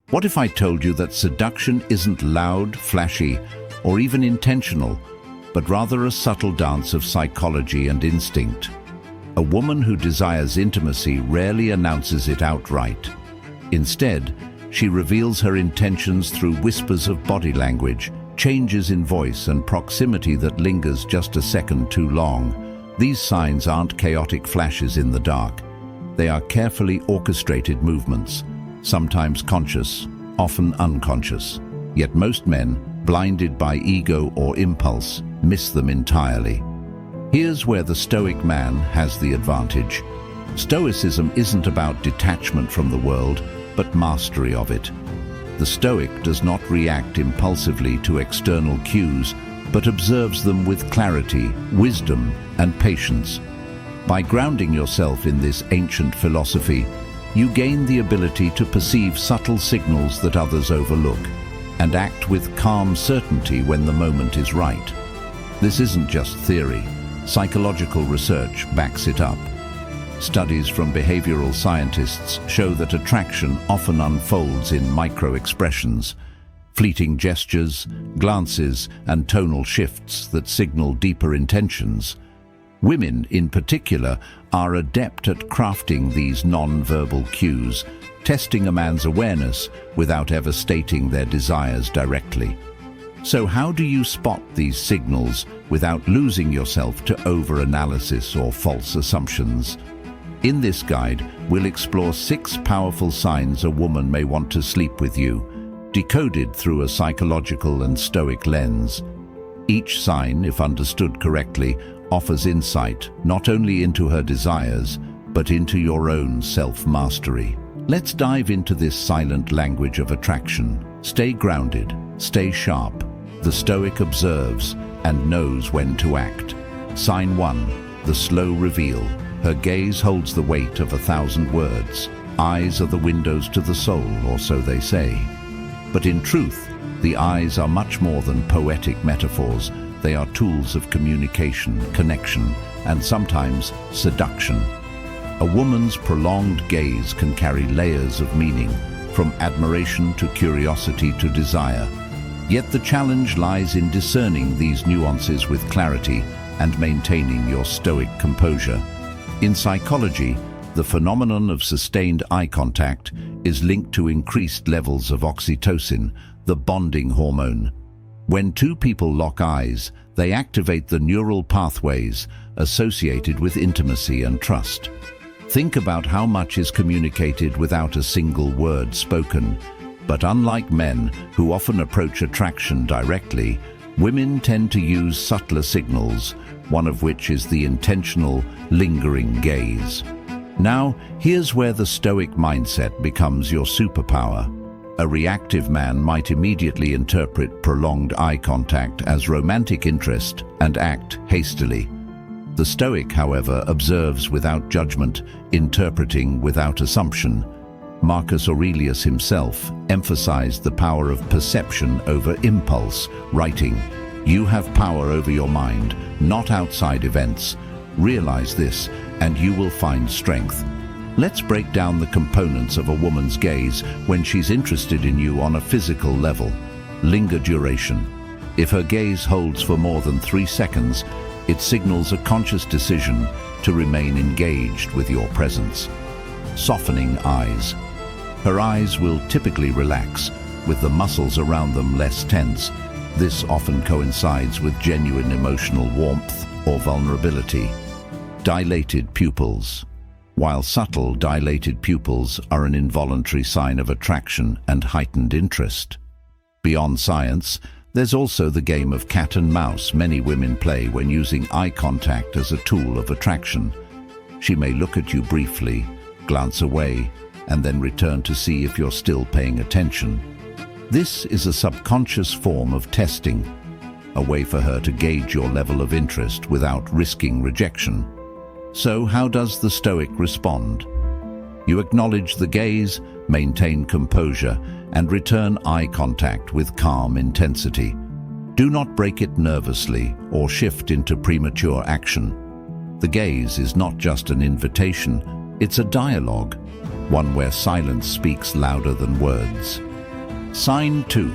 What if I told you that seduction isn't loud, flashy, or even intentional, but rather a subtle dance of psychology and instinct? A woman who desires intimacy rarely announces it outright. Instead, she reveals her intentions through whispers of body language, changes in voice, and proximity that lingers just a second too long. These signs aren't chaotic flashes in the dark. They are carefully orchestrated movements, sometimes conscious, often unconscious. Yet most men, blinded by ego or impulse, miss them entirely. Here's where the Stoic man has the advantage. Stoicism isn't about detachment from the world, but mastery of it. The Stoic does not react impulsively to external cues, but observes them with clarity, wisdom, and patience. By grounding yourself in this ancient philosophy, you gain the ability to perceive subtle signals that others overlook, and act with calm certainty when the moment is right. This isn't just theory. Psychological research backs it up. Studies from behavioral scientists show that attraction often unfolds in micro-expressions, fleeting gestures, glances, and tonal shifts that signal deeper intentions. Women, in particular, are adept at crafting these non-verbal cues, testing a man's awareness without ever stating their desires directly. So how do you spot these signals without losing yourself to over-analysis or false assumptions? In this guide, we'll explore 6 powerful signs a woman may want to sleep with you, decoded through a psychological and Stoic lens. Each sign, if understood correctly, offers insight not only into her desires, but into your own self-mastery. Let's dive into this silent language of attraction. Stay grounded, stay sharp. The Stoic observes and knows when to act. Sign 1, the slow reveal. Her gaze holds the weight of 1,000 words. Eyes are the windows to the soul, or so they say. But in truth, the eyes are much more than poetic metaphors. They are tools of communication, connection, and sometimes seduction. A woman's prolonged gaze can carry layers of meaning, from admiration to curiosity to desire. Yet the challenge lies in discerning these nuances with clarity and maintaining your Stoic composure. In psychology, the phenomenon of sustained eye contact is linked to increased levels of oxytocin, the bonding hormone. When two people lock eyes, they activate the neural pathways associated with intimacy and trust. Think about how much is communicated without a single word spoken. But unlike men, who often approach attraction directly, women tend to use subtler signals, one of which is the intentional, lingering gaze. Now, here's where the Stoic mindset becomes your superpower. A reactive man might immediately interpret prolonged eye contact as romantic interest and act hastily. The Stoic, however, observes without judgment, interpreting without assumption. Marcus Aurelius himself emphasized the power of perception over impulse, writing, "You have power over your mind, not outside events. Realize this, and you will find strength." Let's break down the components of a woman's gaze when she's interested in you on a physical level. Linger duration. If her gaze holds for more than 3 seconds, it signals a conscious decision to remain engaged with your presence. Softening eyes. Her eyes will typically relax, with the muscles around them less tense. This often coincides with genuine emotional warmth or vulnerability. Dilated pupils. While subtle, dilated pupils are an involuntary sign of attraction and heightened interest. Beyond science, there's also the game of cat and mouse many women play when using eye contact as a tool of attraction. She may look at you briefly, glance away, and then return to see if you're still paying attention. This is a subconscious form of testing, a way for her to gauge your level of interest without risking rejection. So how does the Stoic respond? You acknowledge the gaze, maintain composure, and return eye contact with calm intensity. Do not break it nervously or shift into premature action. The gaze is not just an invitation, it's a dialogue, one where silence speaks louder than words. Sign 2.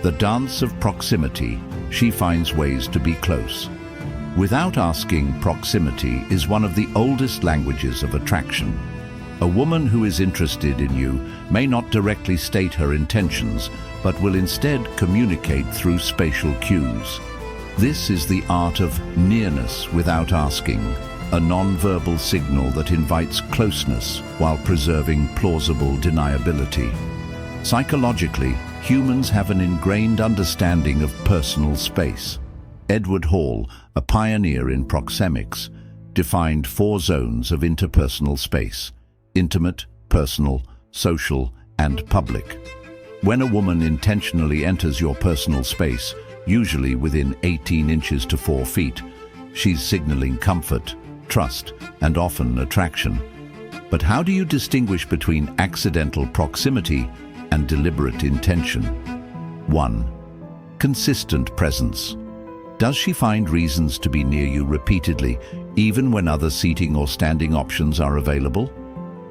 The dance of proximity. She finds ways to be close. Without asking, proximity is one of the oldest languages of attraction. A woman who is interested in you may not directly state her intentions, but will instead communicate through spatial cues. This is the art of nearness without asking, a non-verbal signal that invites closeness while preserving plausible deniability. Psychologically, humans have an ingrained understanding of personal space. Edward Hall, a pioneer in proxemics, defined 4 zones of interpersonal space: intimate, personal, social, and public. When a woman intentionally enters your personal space, usually within 18 inches to 4 feet, she's signaling comfort, trust, and often attraction. But how do you distinguish between accidental proximity and deliberate intention? 1. Consistent presence. Does she find reasons to be near you repeatedly, even when other seating or standing options are available?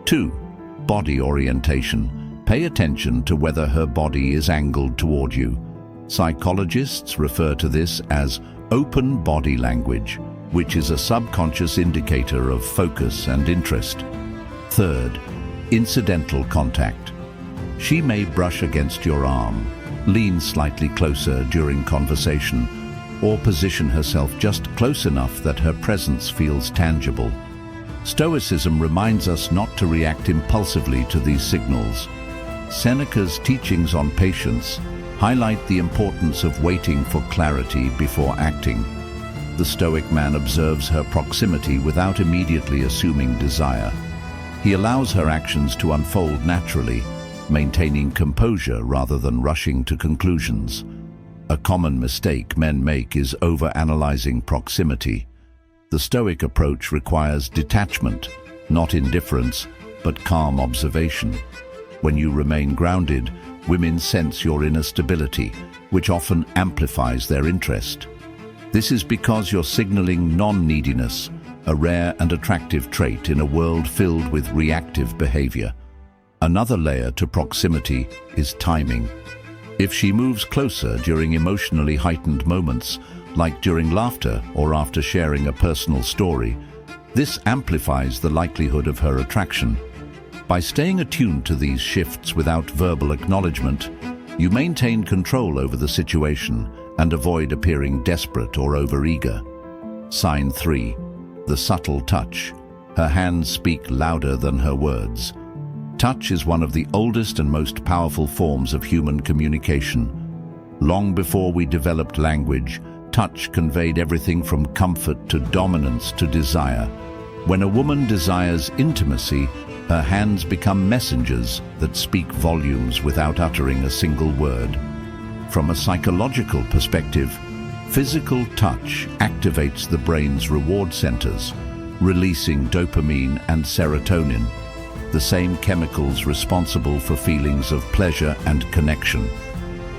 2. Body orientation. Pay attention to whether her body is angled toward you. Psychologists refer to this as open body language, which is a subconscious indicator of focus and interest. 3rd, incidental contact. She may brush against your arm, lean slightly closer during conversation, or position herself just close enough that her presence feels tangible. Stoicism reminds us not to react impulsively to these signals. Seneca's teachings on patience highlight the importance of waiting for clarity before acting. The Stoic man observes her proximity without immediately assuming desire. He allows her actions to unfold naturally, maintaining composure rather than rushing to conclusions. A common mistake men make is overanalyzing proximity. The Stoic approach requires detachment, not indifference, but calm observation. When you remain grounded, women sense your inner stability, which often amplifies their interest. This is because you're signaling non-neediness, a rare and attractive trait in a world filled with reactive behavior. Another layer to proximity is timing. If she moves closer during emotionally heightened moments, like during laughter or after sharing a personal story, this amplifies the likelihood of her attraction. By staying attuned to these shifts without verbal acknowledgement, you maintain control over the situation and avoid appearing desperate or overeager. Sign 3. The subtle touch. Her hands speak louder than her words. Touch is one of the oldest and most powerful forms of human communication. Long before we developed language, touch conveyed everything from comfort to dominance to desire. When a woman desires intimacy, her hands become messengers that speak volumes without uttering a single word. From a psychological perspective, physical touch activates the brain's reward centers, releasing dopamine and serotonin, the same chemicals responsible for feelings of pleasure and connection.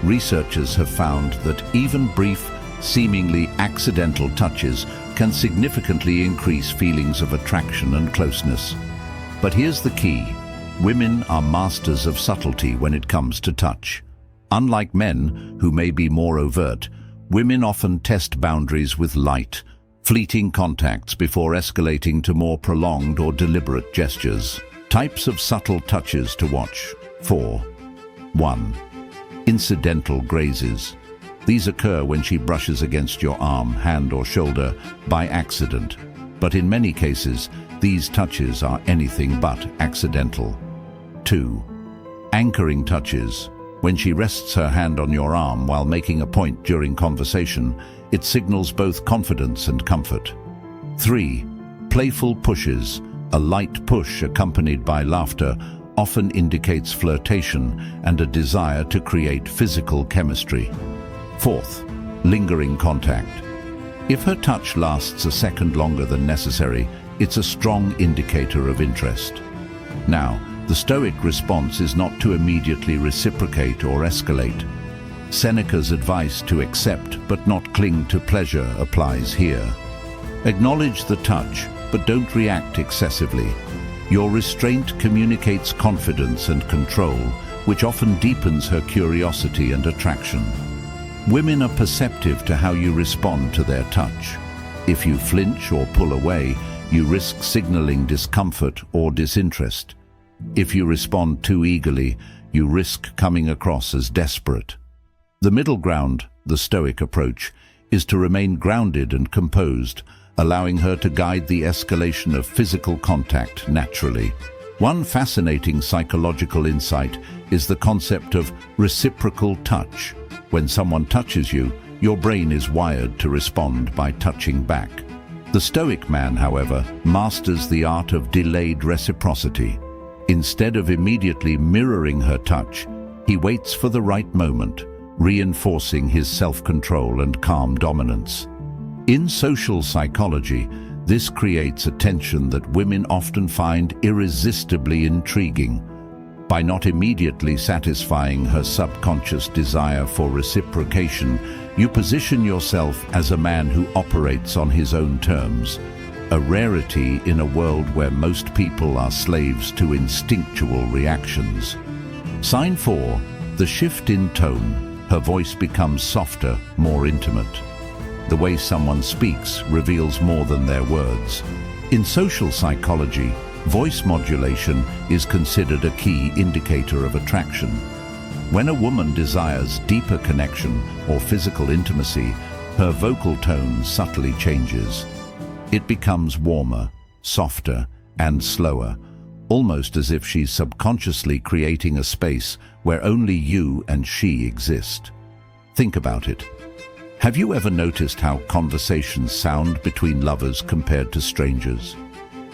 Researchers have found that even brief, seemingly accidental touches can significantly increase feelings of attraction and closeness. But here's the key. Women are masters of subtlety when it comes to touch. Unlike men, who may be more overt, women often test boundaries with light, fleeting contacts before escalating to more prolonged or deliberate gestures. Types of subtle touches to watch. 4. 1. Incidental grazes. These occur when she brushes against your arm, hand, or shoulder by accident. But in many cases, these touches are anything but accidental. 2. Anchoring touches. When she rests her hand on your arm while making a point during conversation, it signals both confidence and comfort. 3. Playful pushes. A light push accompanied by laughter often indicates flirtation and a desire to create physical chemistry. 4th, lingering contact. If her touch lasts a second longer than necessary, it's a strong indicator of interest. Now, the Stoic response is not to immediately reciprocate or escalate. Seneca's advice to accept but not cling to pleasure applies here. Acknowledge the touch, but don't react excessively. Your restraint communicates confidence and control, which often deepens her curiosity and attraction. Women are perceptive to how you respond to their touch. If you flinch or pull away, you risk signaling discomfort or disinterest. If you respond too eagerly, you risk coming across as desperate. The middle ground, the Stoic approach, is to remain grounded and composed, allowing her to guide the escalation of physical contact naturally. One fascinating psychological insight is the concept of reciprocal touch. When someone touches you, your brain is wired to respond by touching back. The Stoic man, however, masters the art of delayed reciprocity. Instead of immediately mirroring her touch, he waits for the right moment, reinforcing his self-control and calm dominance. In social psychology, this creates a tension that women often find irresistibly intriguing. By not immediately satisfying her subconscious desire for reciprocation, you position yourself as a man who operates on his own terms, a rarity in a world where most people are slaves to instinctual reactions. Sign 4. The shift in tone. Her voice becomes softer, more intimate. The way someone speaks reveals more than their words. In social psychology, voice modulation is considered a key indicator of attraction. When a woman desires deeper connection or physical intimacy, her vocal tone subtly changes. It becomes warmer, softer, and slower, almost as if she's subconsciously creating a space where only you and she exist. Think about it. Have you ever noticed how conversations sound between lovers compared to strangers?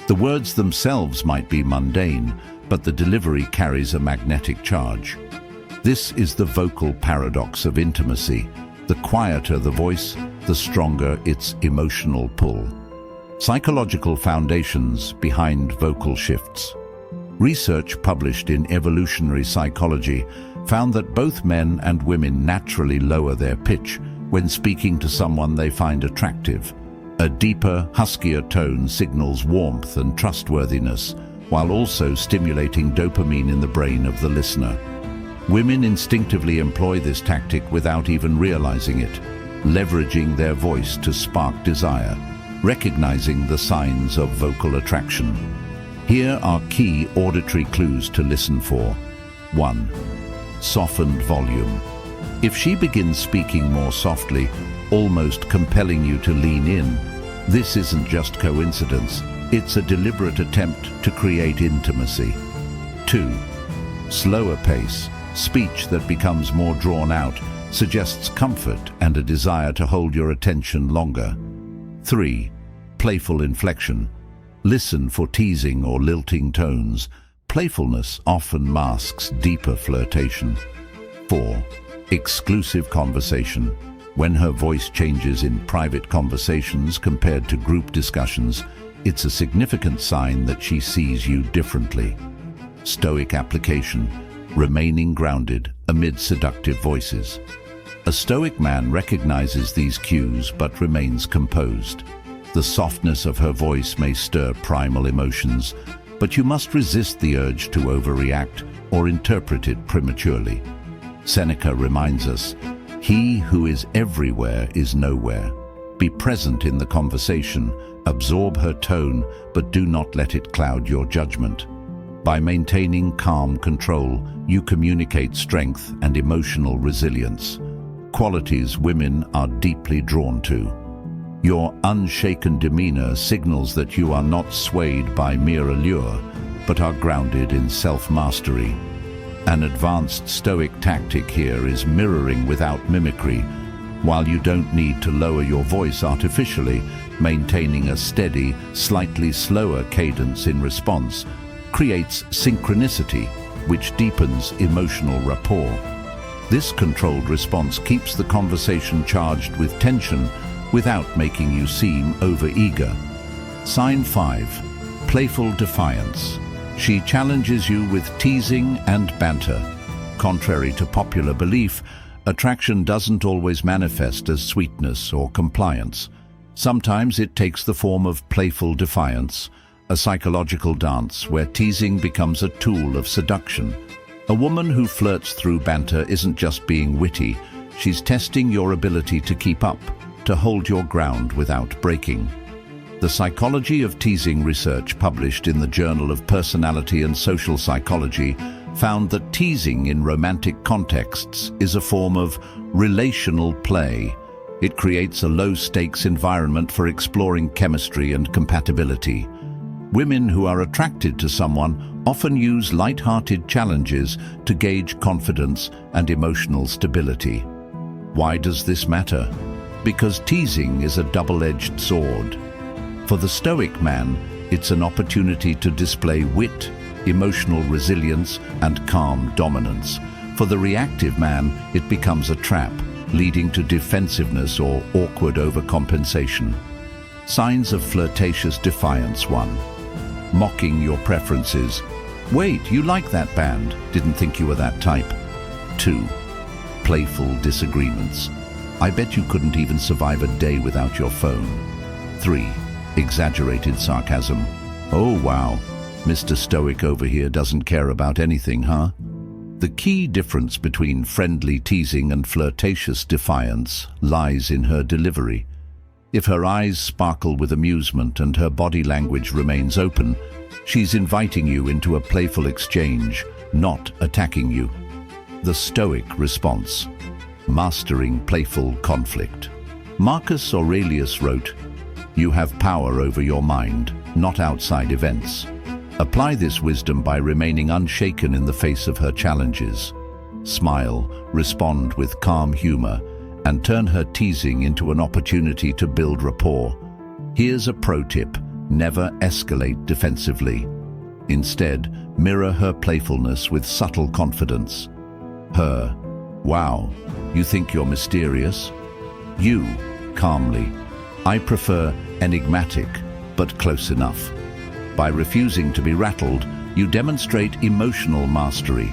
The words themselves might be mundane, but the delivery carries a magnetic charge. This is the vocal paradox of intimacy. The quieter the voice, the stronger its emotional pull. Psychological foundations behind vocal shifts. Research published in Evolutionary Psychology found that both men and women naturally lower their pitch when speaking to someone they find attractive. A deeper, huskier tone signals warmth and trustworthiness, while also stimulating dopamine in the brain of the listener. Women instinctively employ this tactic without even realizing it, leveraging their voice to spark desire, recognizing the signs of vocal attraction. Here are key auditory clues to listen for. 1. Softened volume. If she begins speaking more softly, almost compelling you to lean in, this isn't just coincidence, it's a deliberate attempt to create intimacy. 2. Slower pace. Speech that becomes more drawn out suggests comfort and a desire to hold your attention longer. 3. Playful inflection. Listen for teasing or lilting tones. Playfulness often masks deeper flirtation. 4. Exclusive conversation. When her voice changes in private conversations compared to group discussions, it's a significant sign that she sees you differently. Stoic application. Remaining grounded amid seductive voices. A Stoic man recognizes these cues but remains composed. The softness of her voice may stir primal emotions, but you must resist the urge to overreact or interpret it prematurely. Seneca reminds us, "He who is everywhere is nowhere." Be present in the conversation, absorb her tone, but do not let it cloud your judgment. By maintaining calm control, you communicate strength and emotional resilience, qualities women are deeply drawn to. Your unshaken demeanor signals that you are not swayed by mere allure, but are grounded in self-mastery. An advanced Stoic tactic here is mirroring without mimicry. While you don't need to lower your voice artificially, maintaining a steady, slightly slower cadence in response creates synchronicity, which deepens emotional rapport. This controlled response keeps the conversation charged with tension without making you seem overeager. Sign 5. Playful defiance. She challenges you with teasing and banter. Contrary to popular belief, attraction doesn't always manifest as sweetness or compliance. Sometimes it takes the form of playful defiance, a psychological dance where teasing becomes a tool of seduction. A woman who flirts through banter isn't just being witty, she's testing your ability to keep up, to hold your ground without breaking. The Psychology of Teasing research published in the Journal of Personality and Social Psychology found that teasing in romantic contexts is a form of relational play. It creates a low-stakes environment for exploring chemistry and compatibility. Women who are attracted to someone often use light-hearted challenges to gauge confidence and emotional stability. Why does this matter? Because teasing is a double-edged sword. For the Stoic man, it's an opportunity to display wit, emotional resilience, and calm dominance. For the reactive man, it becomes a trap, leading to defensiveness or awkward overcompensation. Signs of flirtatious defiance. 1. Mocking your preferences. Wait, you like that band? Didn't think you were that type. 2. Playful disagreements. I bet you couldn't even survive a day without your phone. 3. Exaggerated sarcasm. Oh wow, Mr. Stoic over here doesn't care about anything, huh? The key difference between friendly teasing and flirtatious defiance lies in her delivery. If her eyes sparkle with amusement and her body language remains open, she's inviting you into a playful exchange, not attacking you. The Stoic response. Mastering playful conflict. Marcus Aurelius wrote, "You have power over your mind, not outside events." Apply this wisdom by remaining unshaken in the face of her challenges. Smile, respond with calm humor, and turn her teasing into an opportunity to build rapport. Here's a pro tip: never escalate defensively. Instead, mirror her playfulness with subtle confidence. Her, "Wow, you think you're mysterious?" You, calmly, "I prefer enigmatic, but close enough." By refusing to be rattled, you demonstrate emotional mastery,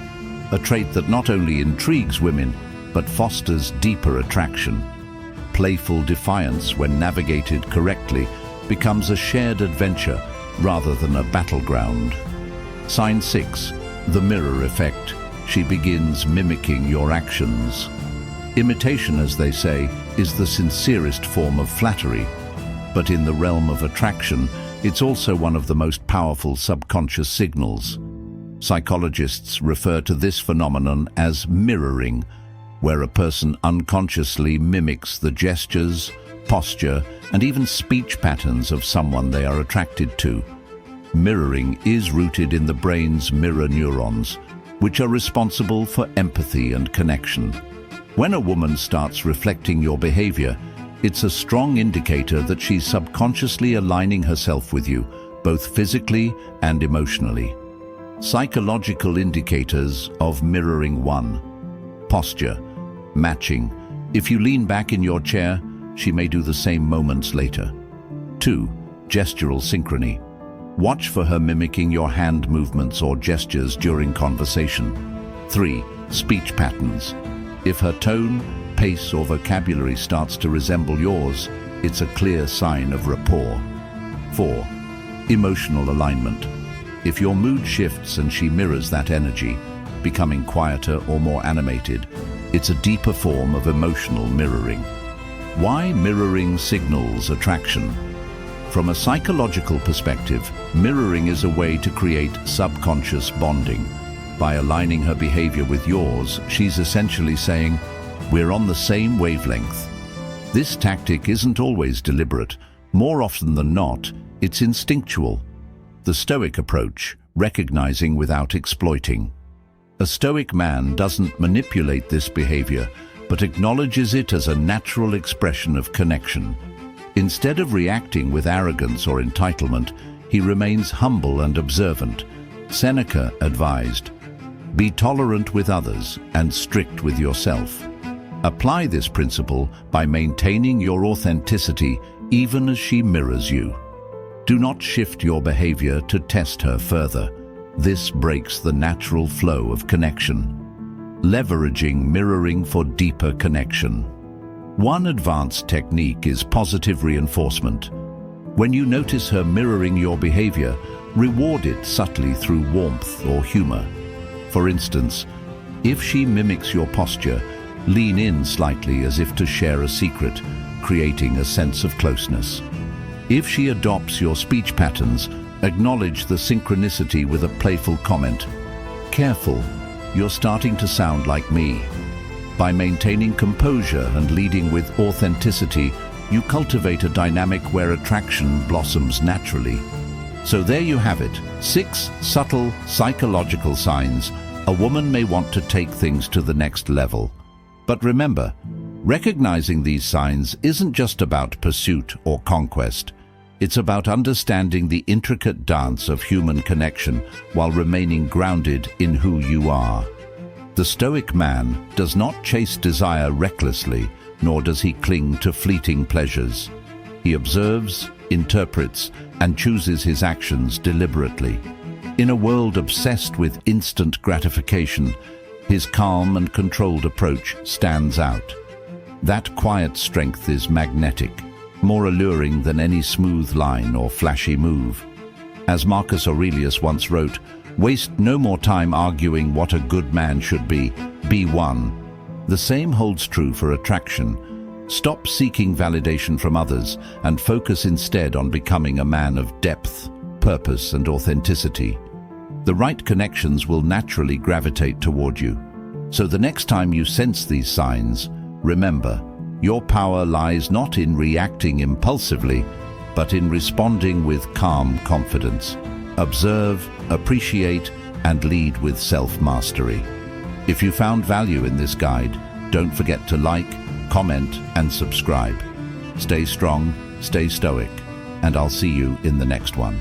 a trait that not only intrigues women, but fosters deeper attraction. Playful defiance, when navigated correctly, becomes a shared adventure rather than a battleground. Sign 6. The mirror effect. She begins mimicking your actions. Imitation, as they say, is the sincerest form of flattery. But in the realm of attraction, it's also one of the most powerful subconscious signals. Psychologists refer to this phenomenon as mirroring, where a person unconsciously mimics the gestures, posture, and even speech patterns of someone they are attracted to. Mirroring is rooted in the brain's mirror neurons, which are responsible for empathy and connection. When a woman starts reflecting your behavior, it's a strong indicator that she's subconsciously aligning herself with you, both physically and emotionally. Psychological indicators of mirroring. 1. Posture. Matching. If you lean back in your chair, she may do the same moments later. 2. Gestural synchrony. Watch for her mimicking your hand movements or gestures during conversation. 3. Speech patterns. If her tone, pace, or vocabulary starts to resemble yours, it's a clear sign of rapport. 4. Emotional alignment. If your mood shifts and she mirrors that energy, becoming quieter or more animated, it's a deeper form of emotional mirroring. Why mirroring signals attraction? From a psychological perspective, mirroring is a way to create subconscious bonding. By aligning her behavior with yours, she's essentially saying, "We're on the same wavelength." This tactic isn't always deliberate. More often than not, it's instinctual. The Stoic approach, recognizing without exploiting. A Stoic man doesn't manipulate this behavior, but acknowledges it as a natural expression of connection. Instead of reacting with arrogance or entitlement, he remains humble and observant. Seneca advised, "Be tolerant with others and strict with yourself." Apply this principle by maintaining your authenticity even as she mirrors you. Do not shift your behavior to test her further. This breaks the natural flow of connection. Leveraging mirroring for deeper connection. One advanced technique is positive reinforcement. When you notice her mirroring your behavior, reward it subtly through warmth or humor. For instance, if she mimics your posture, lean in slightly as if to share a secret, creating a sense of closeness. If she adopts your speech patterns, acknowledge the synchronicity with a playful comment. Careful, you're starting to sound like me. By maintaining composure and leading with authenticity, you cultivate a dynamic where attraction blossoms naturally. So there you have it, 6 subtle psychological signs a woman may want to take things to the next level. But remember, recognizing these signs isn't just about pursuit or conquest. It's about understanding the intricate dance of human connection while remaining grounded in who you are. The stoic man does not chase desire recklessly, nor does he cling to fleeting pleasures. He observes, interprets, and chooses his actions deliberately. In a world obsessed with instant gratification, his calm and controlled approach stands out. That quiet strength is magnetic, more alluring than any smooth line or flashy move. As Marcus Aurelius once wrote, "Waste no more time arguing what a good man should be one." The same holds true for attraction. Stop seeking validation from others and focus instead on becoming a man of depth, purpose, and authenticity. The right connections will naturally gravitate toward you. So the next time you sense these signs, remember, your power lies not in reacting impulsively, but in responding with calm confidence. Observe, appreciate, and lead with self-mastery. If you found value in this guide, don't forget to like, comment, and subscribe. Stay strong, stay stoic, and I'll see you in the next one.